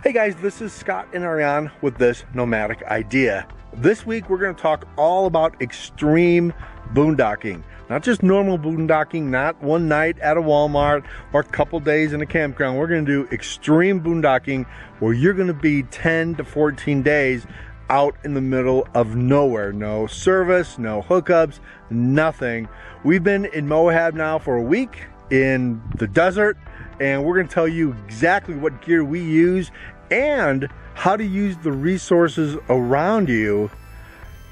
Hey guys, this is Scott and Ariane with this nomadic idea. This week we're going to talk all about extreme boondocking. Not just normal boondocking, not one night at a Walmart or a couple days in a campground. We're going to do extreme boondocking where you're going to be 10 to 14 days out in the middle of nowhere. No service, no hookups, nothing. We've been in Moab now for a week in the desert, and we're going to tell you exactly what gear we use and how to use the resources around you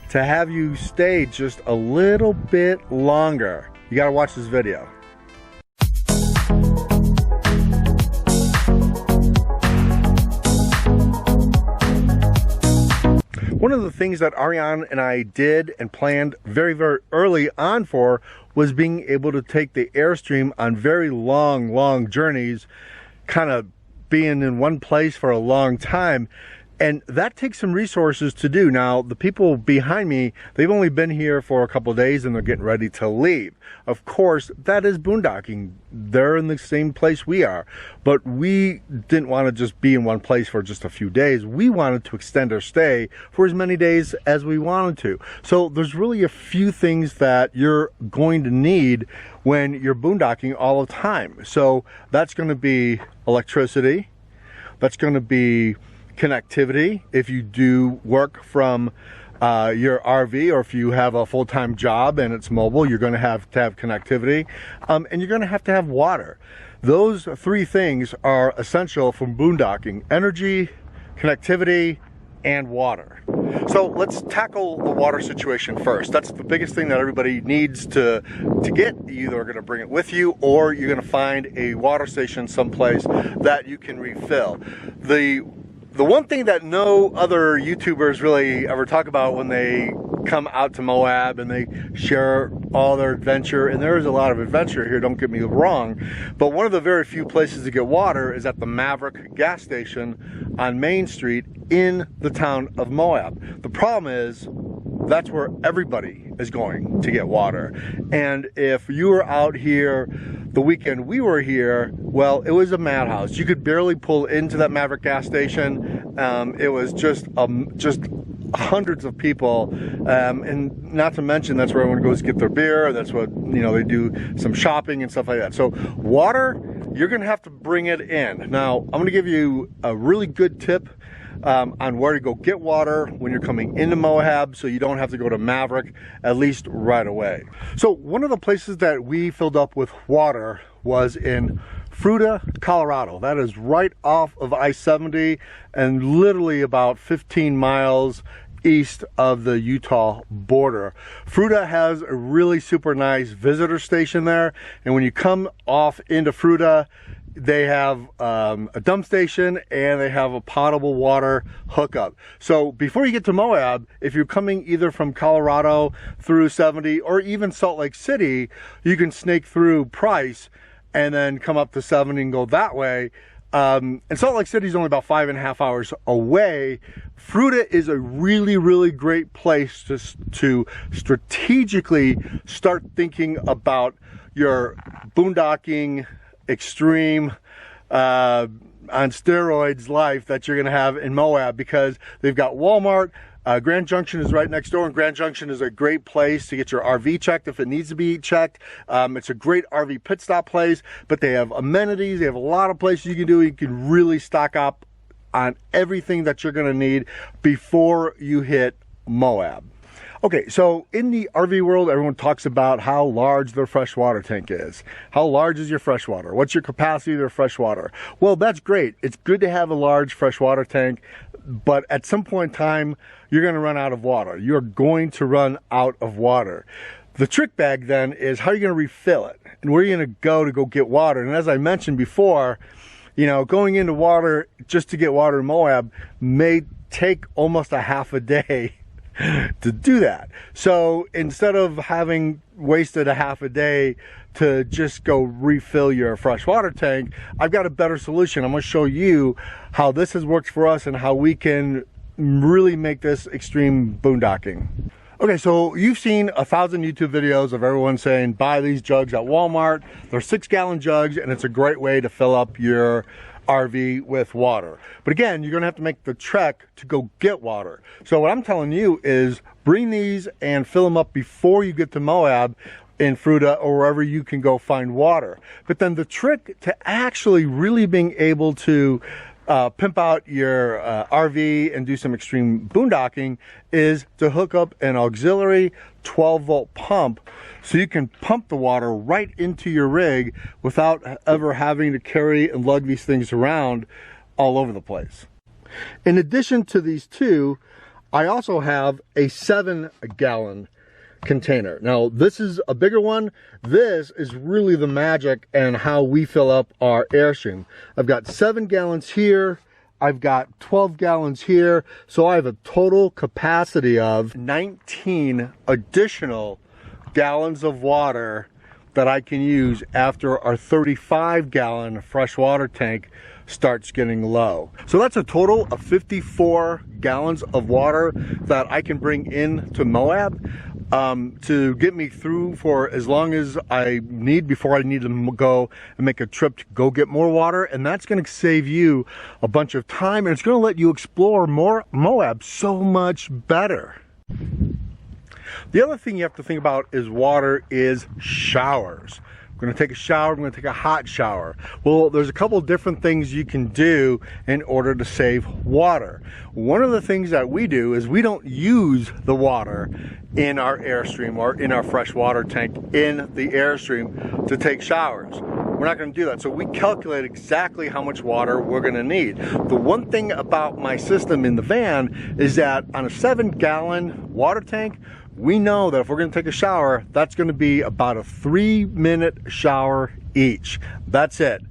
to have you stay just a little bit longer. You got to watch this video. One of the things that Ariane and I did and planned very, very early on for was being able to take the Airstream on very long journeys, kind of being in one place for a long time. And that takes some resources to do. Now, the people behind me, they've only been here for a couple of days and they're getting ready to leave. Of course, that is boondocking. They're in the same place we are. But we didn't want to just be in one place for just a few days. We wanted to extend our stay for as many days as we wanted to. So there's really a few things that you're going to need when you're boondocking all the time. So that's going to be electricity. That's going to be connectivity. If you do work from your RV, or if you have a full-time job and it's mobile, you're going to have connectivity, and you're going to have water. Those three things are essential for boondocking: energy, connectivity, and water. So let's tackle the water situation first. That's the biggest thing that everybody needs to get. You either are going to bring it with you, or you're going to find a water station someplace that you can refill. The one thing that no other YouTubers really ever talk about when they come out to Moab and they share all their adventure, and there is a lot of adventure here, don't get me wrong, but one of the very few places to get water is at the Maverick gas station on Main Street in the town of Moab. The problem is that's where everybody is going to get water. And if you were out here the weekend we were here, well, it was a madhouse. You could barely pull into that Maverick gas station. It was just hundreds of people, and not to mention that's where everyone goes to get their beer. That's what, you know, they do some shopping and stuff like that. So water, you're gonna have to bring it in. Now, I'm gonna give you a really good tip on where to go get water when you're coming into Moab, so you don't have to go to Maverick, at least right away. So one of the places that we filled up with water was in Fruita, Colorado. That is right off of I-70 and literally about 15 miles east of the Utah border. Fruita has a really super nice visitor station there, and when you come off into Fruita, they have a dump station and they have a potable water hookup. So before you get to Moab, if you're coming either from Colorado through 70 or even Salt Lake City, you can snake through Price and then come up to 70 and go that way. And Salt Lake City is only about 5.5 hours away. Fruita is a really great place to strategically start thinking about your boondocking extreme on steroids life that you're going to have in Moab, because they've got Walmart. Grand Junction is right next door, and Grand Junction is a great place to get your RV checked if it needs to be checked. It's a great RV pit stop place, but they have amenities. They have a lot of places you can do. You can really stock up on everything that you're going to need before you hit Moab. Okay, so in the RV world, everyone talks about how large their freshwater tank is. How large is your freshwater? What's your capacity of their freshwater? Well, that's great. It's good to have a large freshwater tank, but at some point in time, you're going to run out of water. You're going to run out of water. The trick bag then is how are you going to refill it? And where are you going to go get water? And as I mentioned before, you know, going into water just to get water in Moab may take almost a half a day to do that. So instead of having wasted a half a day to just go refill your freshwater tank, I've got a better solution. I'm going to show you how this has worked for us and how we can really make this extreme boondocking. Okay, so you've seen 1,000 YouTube videos of everyone saying buy these jugs at Walmart. They're 6-gallon jugs, and it's a great way to fill up your RV with water. But again, you're gonna have to make the trek to go get water. So what I'm telling you is bring these and fill them up before you get to Moab in Fruta or wherever you can go find water. But then the trick to actually really being able to pimp out your RV and do some extreme boondocking is to hook up an auxiliary 12-volt pump so you can pump the water right into your rig without ever having to carry and lug these things around all over the place. In addition to these two, I also have a 7-gallon container. Now this is a bigger one. This is really the magic and how we fill up our Airstream. I've got 7 gallons here, I've got 12 gallons here, so I have a total capacity of 19 additional gallons of water that I can use after our 35-gallon freshwater tank starts getting low. So that's a total of 54 gallons of water that I can bring in to Moab to get me through for as long as I need before I need to go and make a trip to go get more water. And that's going to save you a bunch of time, and it's going to let you explore more Moab so much better. The other thing you have to think about is water is showers. I'm going to take a shower, I'm going to take a hot shower. Well, there's a couple different things you can do in order to save water. One of the things that we do is we don't use the water in our Airstream or in our freshwater tank in the Airstream to take showers. We're not going to do that. So we calculate exactly how much water we're going to need. The one thing about my system in the van is that on a 7-gallon water tank, we know that if we're going to take a shower, that's going to be about a 3-minute shower each. That's it.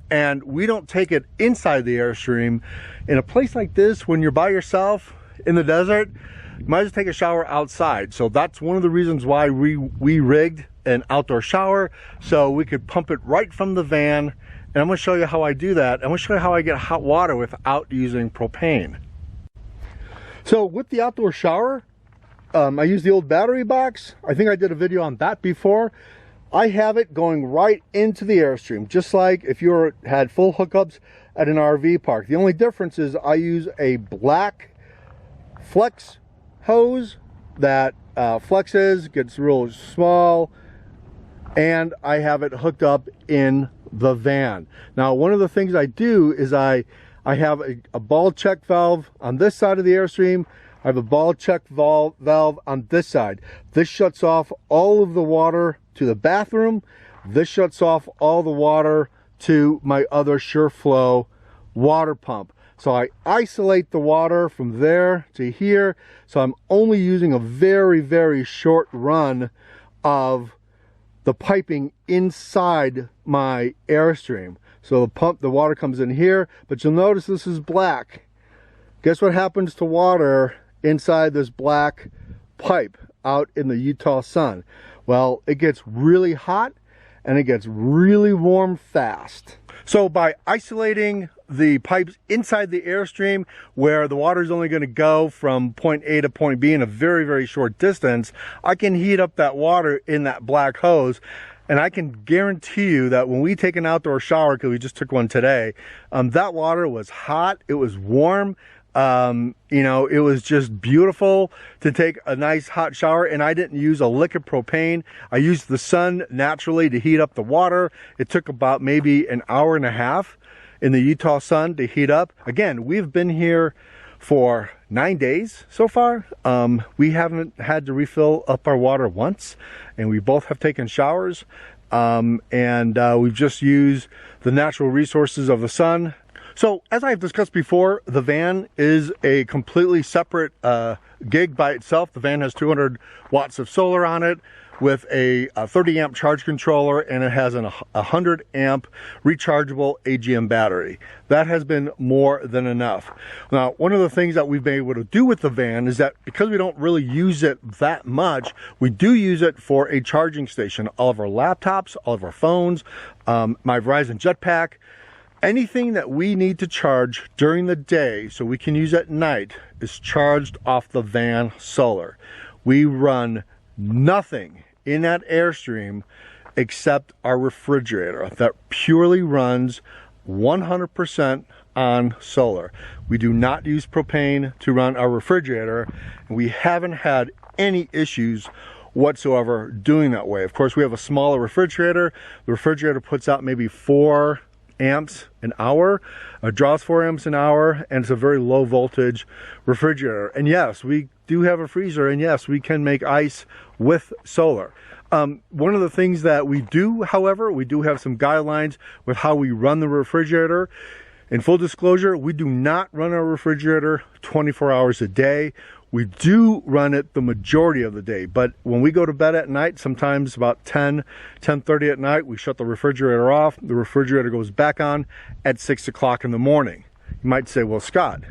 And we don't take it inside the Airstream. In a place like this, when you're by yourself in the desert, you might as well take a shower outside. So that's one of the reasons why we rigged an outdoor shower, so we could pump it right from the van. And I'm going to show you how I do that. I'm going to show you how I get hot water without using propane. So with the outdoor shower, I use the old battery box. I think I did a video on that before. I have it going right into the Airstream, just like if you had full hookups at an RV park. The only difference is I use a black flex hose that flexes, gets real small, and I have it hooked up in the van. Now, one of the things I do is I have a ball check valve on this side of the Airstream. I have a ball check valve on this side. This shuts off all of the water to the bathroom. This shuts off all the water to my other SureFlow water pump. So I isolate the water from there to here. So I'm only using a very, very short run of the piping inside my Airstream. So the water comes in here, but you'll notice this is black. Guess what happens to water inside this black pipe out in the Utah sun? Well, it gets really hot and it gets really warm fast. So by isolating the pipes inside the Airstream, where the water is only going to go from point A to point B in a very, very short distance, I can heat up that water in that black hose. And I can guarantee you that when we take an outdoor shower, because we just took one today, that water was hot, it was warm. You know, it was just beautiful to take a nice hot shower, and I didn't use a lick of propane. I used the sun naturally to heat up the water. It took about maybe an hour and a half in the Utah sun to heat up. Again, we've been here for 9 days so far. We haven't had to refill up our water once, and we both have taken showers, and we've just used the natural resources of the sun. So as I've discussed before, the van is a completely separate gig by itself. The van has 200 watts of solar on it with a 30 amp charge controller, and it has a 100 amp rechargeable AGM battery. That has been more than enough. Now, one of the things that we've been able to do with the van is that because we don't really use it that much, we do use it for a charging station. All of our laptops, all of our phones, my Verizon Jetpack, anything that we need to charge during the day so we can use at night is charged off the van solar. We run nothing in that Airstream except our refrigerator that purely runs 100% on solar. We do not use propane to run our refrigerator, and we haven't had any issues whatsoever doing that way. Of course, we have a smaller refrigerator. The refrigerator puts out maybe 4 amps an hour, draws 4 amps an hour, and it's a very low voltage refrigerator. And yes, we do have a freezer, and yes, we can make ice with solar. One of the things that we do, however, we do have some guidelines with how we run the refrigerator. In full disclosure, we do not run our refrigerator 24 hours a day. We do run it the majority of the day, but when we go to bed at night, sometimes about 10:30 at night, we shut the refrigerator off. The refrigerator goes back on at 6 o'clock in the morning. You might say, well, Scott,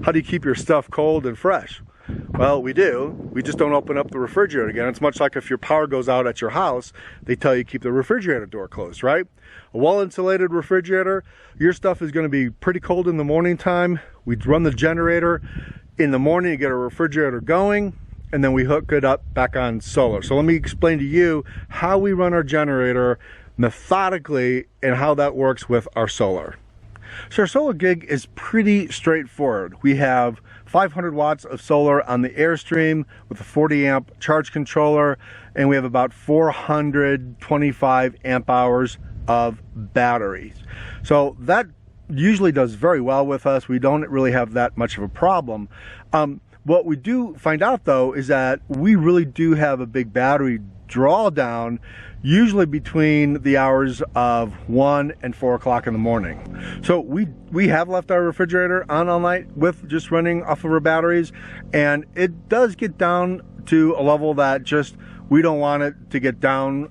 how do you keep your stuff cold and fresh? Well, we do. We just don't open up the refrigerator again. It's much like if your power goes out at your house, they tell you keep the refrigerator door closed, right? A well-insulated refrigerator, your stuff is going to be pretty cold in the morning time. We run the generator in the morning to get our refrigerator going, and then we hook it up back on solar. So let me explain to you how we run our generator methodically and how that works with our solar. So our solar gig is pretty straightforward. We have 500 watts of solar on the Airstream with a 40 amp charge controller, and we have about 425 amp hours of batteries. So that usually does very well with us. We don't really have that much of a problem. What we do find out though is that we really do have a big battery drawdown, usually between the hours of 1 and 4 o'clock in the morning. So we have left our refrigerator on all night with just running off of our batteries, and it does get down to a level that just we don't want it to get down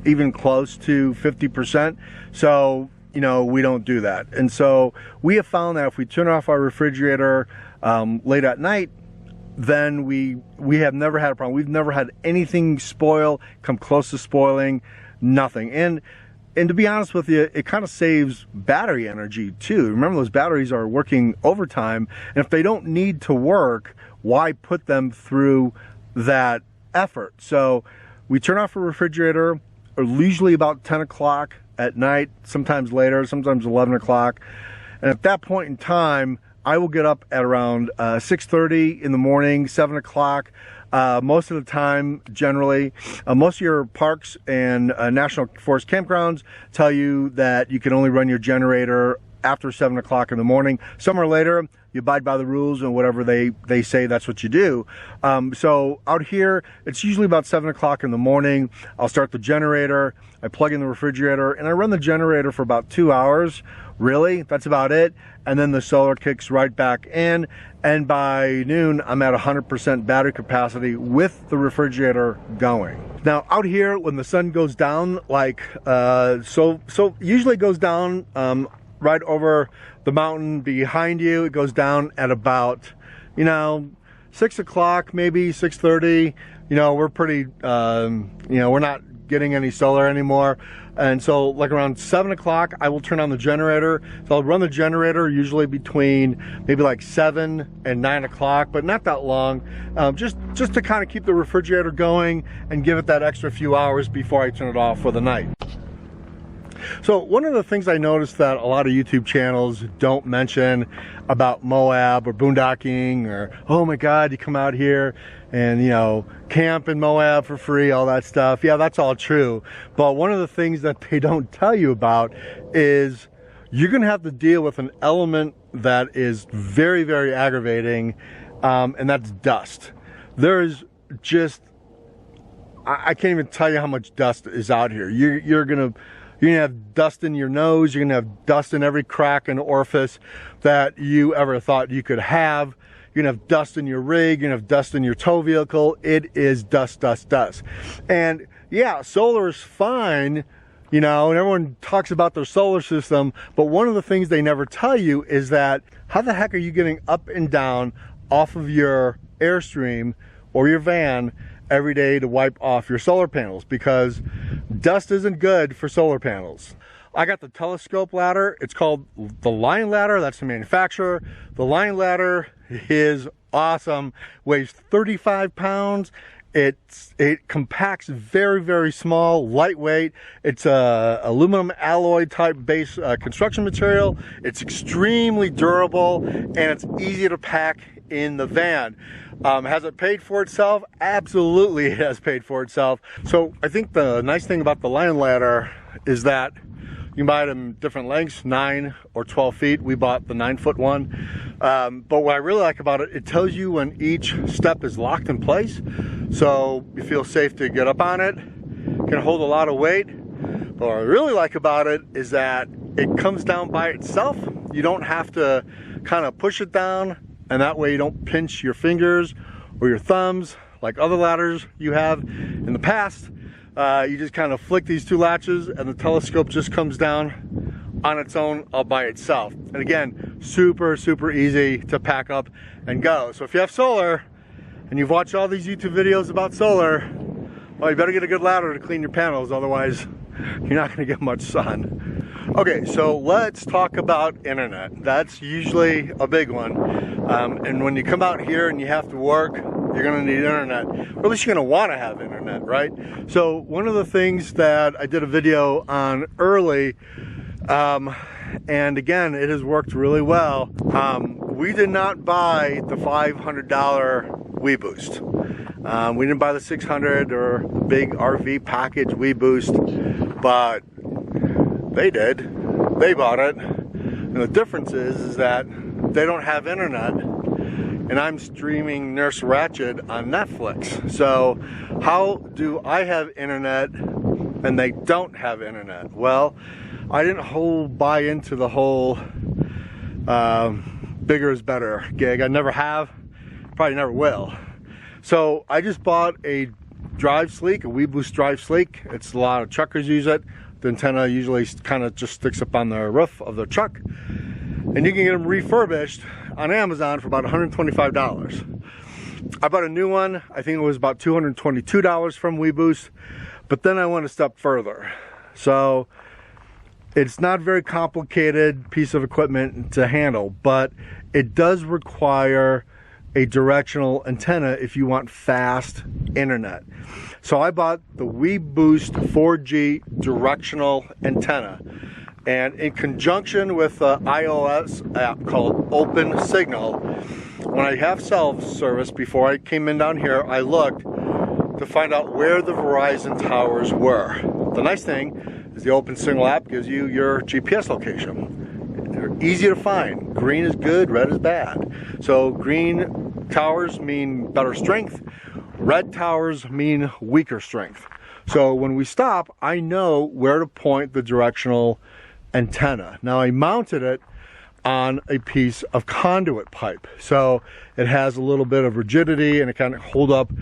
even close to 50%. So you know, we don't do that. And so we have found that if we turn off our refrigerator late at night, then we have never had a problem. We've never had anything spoil, come close to spoiling, nothing. And to be honest with you, it kind of saves battery energy too. Remember, those batteries are working overtime, and if they don't need to work, why put them through that effort? So we turn off a refrigerator usually about 10 o'clock at night, sometimes later, sometimes 11 o'clock. And at that point in time, I will get up at around 6:30 in the morning, 7 o'clock. Most of the time, generally, most of your parks and national forest campgrounds tell you that you can only run your generator after 7 o'clock in the morning. Some are later. You abide by the rules, and whatever they say, that's what you do. So out here, it's usually about 7 o'clock in the morning. I'll start the generator, I plug in the refrigerator, and I run the generator for about 2 hours. Really, that's about it. And then the solar kicks right back in, and by noon, I'm at 100% battery capacity with the refrigerator going. Now out here, when the sun goes down, like, so usually it goes down right over the mountain behind you. It goes down at about, 6 o'clock, maybe 6:30. We're pretty, we're not getting any solar anymore. And so like around 7 o'clock, I will turn on the generator. So I'll run the generator usually between maybe like 7 and 9 o'clock, but not that long. Just to kind of keep the refrigerator going and give it that extra few hours before I turn it off for the night. So one of the things I noticed that a lot of YouTube channels don't mention about Moab or boondocking, or, oh my God, you come out here and, camp in Moab for free, all that stuff. Yeah, that's all true. But one of the things that they don't tell you about is you're going to have to deal with an element that is very, very aggravating, and that's dust. There's just, I can't even tell you how much dust is out here. You're gonna have dust in your nose. You're gonna have dust in every crack and orifice that you ever thought you could have. You're gonna have dust in your rig. You're gonna have dust in your tow vehicle. It is dust, dust, dust. And yeah, solar is fine, and everyone talks about their solar system, but one of the things they never tell you is that how the heck are you getting up and down off of your Airstream or your van every day to wipe off your solar panels? Because dust isn't good for solar panels. I got the telescope ladder. It's called the Line Ladder. That's the manufacturer. The Line Ladder is awesome. Weighs 35 pounds, It compacts very, very small, lightweight. It's a aluminum alloy type base construction material. It's extremely durable, and it's easy to pack in the van. Has it paid for itself? Absolutely, it has paid for itself. So I think the nice thing about the Lion Ladder is that you can buy them different lengths, 9 or 12 feet. We bought the 9-foot one. But what I really like about it, it tells you when each step is locked in place. So you feel safe to get up on it. Can hold a lot of weight. But what I really like about it is that it comes down by itself. You don't have to kind of push it down, and that way you don't pinch your fingers or your thumbs like other ladders you have in the past. You just kind of flick these two latches and the telescope just comes down on its own all by itself. And again, super, super easy to pack up and go. So if you have solar and you've watched all these YouTube videos about solar, well, you better get a good ladder to clean your panels, otherwise you're not gonna get much sun. Okay, so let's talk about internet. That's usually a big one. And when you come out here and you have to work, you're gonna need internet. Or at least you're gonna wanna have internet, right? So one of the things that I did a video on early, and again, it has worked really well. We did not buy the $500 WeBoost. We didn't buy the 600 or big RV package WeBoost, but they did. They bought it. And the difference is that they don't have internet, and I'm streaming Nurse Ratched on Netflix. So how do I have internet and they don't have internet? Well, I didn't buy into the whole bigger is better gig. I never have, probably never will. So I just bought a Drive Sleek, a WeBoost Drive Sleek. It's a lot of truckers use it. The antenna usually kind of just sticks up on the roof of the truck. And you can get them refurbished on Amazon for about $125. I bought a new one. I think it was about $222 from WeBoost. But then I went a step further. So it's not a very complicated piece of equipment to handle, but it does require a directional antenna if you want fast internet. So I bought the WeBoost 4G directional antenna, and in conjunction with an iOS app called Open Signal, when I have cell service, before I came in down here, I looked to find out where the Verizon towers were. The nice thing is the Open Signal app gives you your GPS location. They're easy to find. Green is good, red is bad. So green towers mean better strength, red towers mean weaker strength. So when we stop, I know where to point the directional antenna. Now I mounted it on a piece of conduit pipe, so it has a little bit of rigidity and it kind of hold up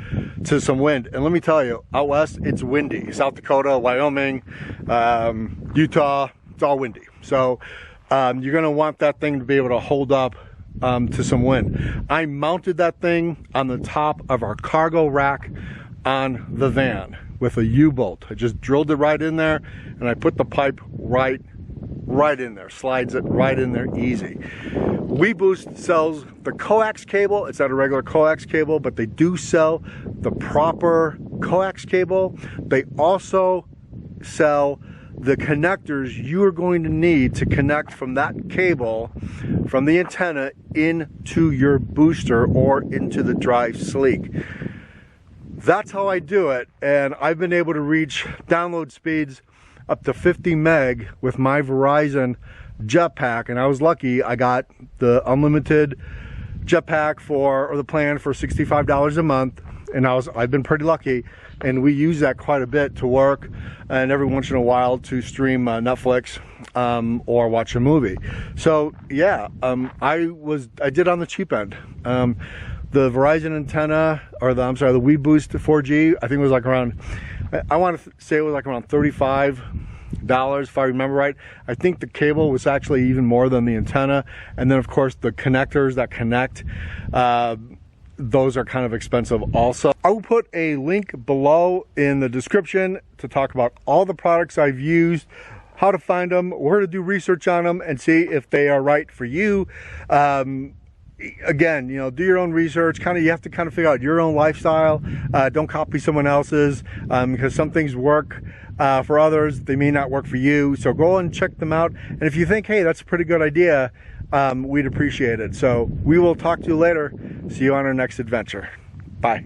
to some wind. And let me tell you, out west it's windy. South Dakota, Wyoming, Utah, it's all windy. So you're gonna want that thing to be able to hold up to some wind. I mounted that thing on the top of our cargo rack on the van with a U-bolt. I just drilled it right in there, and I put the pipe right in there, slides it right in there easy. WeBoost sells the coax cable. It's not a regular coax cable, but they do sell the proper coax cable. They also sell the connectors you are going to need to connect from that cable, from the antenna, into your booster or into the Drive Sleek. That's how I do it, and I've been able to reach download speeds up to 50 meg with my Verizon jetpack, and I was lucky. I got the unlimited jetpack or the plan for $65 a month, and I've been pretty lucky, and we use that quite a bit to work and every once in a while to stream Netflix or watch a movie. So yeah, I did on the cheap end. The Verizon antenna, or the WeBoost 4G, I think it was like around, I want to say it was like around $35 if I remember right. I think the cable was actually even more than the antenna, and then of course the connectors that connect, those are kind of expensive also. I will put a link below in the description to talk about all the products I've used, how to find them, where to do research on them, and see if they are right for you. again, you know, do your own research. You have to kind of figure out your own lifestyle. Don't copy someone else's, because some things work for others, they may not work for you. So go and check them out. And if you think, hey, that's a pretty good idea, we'd appreciate it. So we will talk to you later. See you on our next adventure. Bye.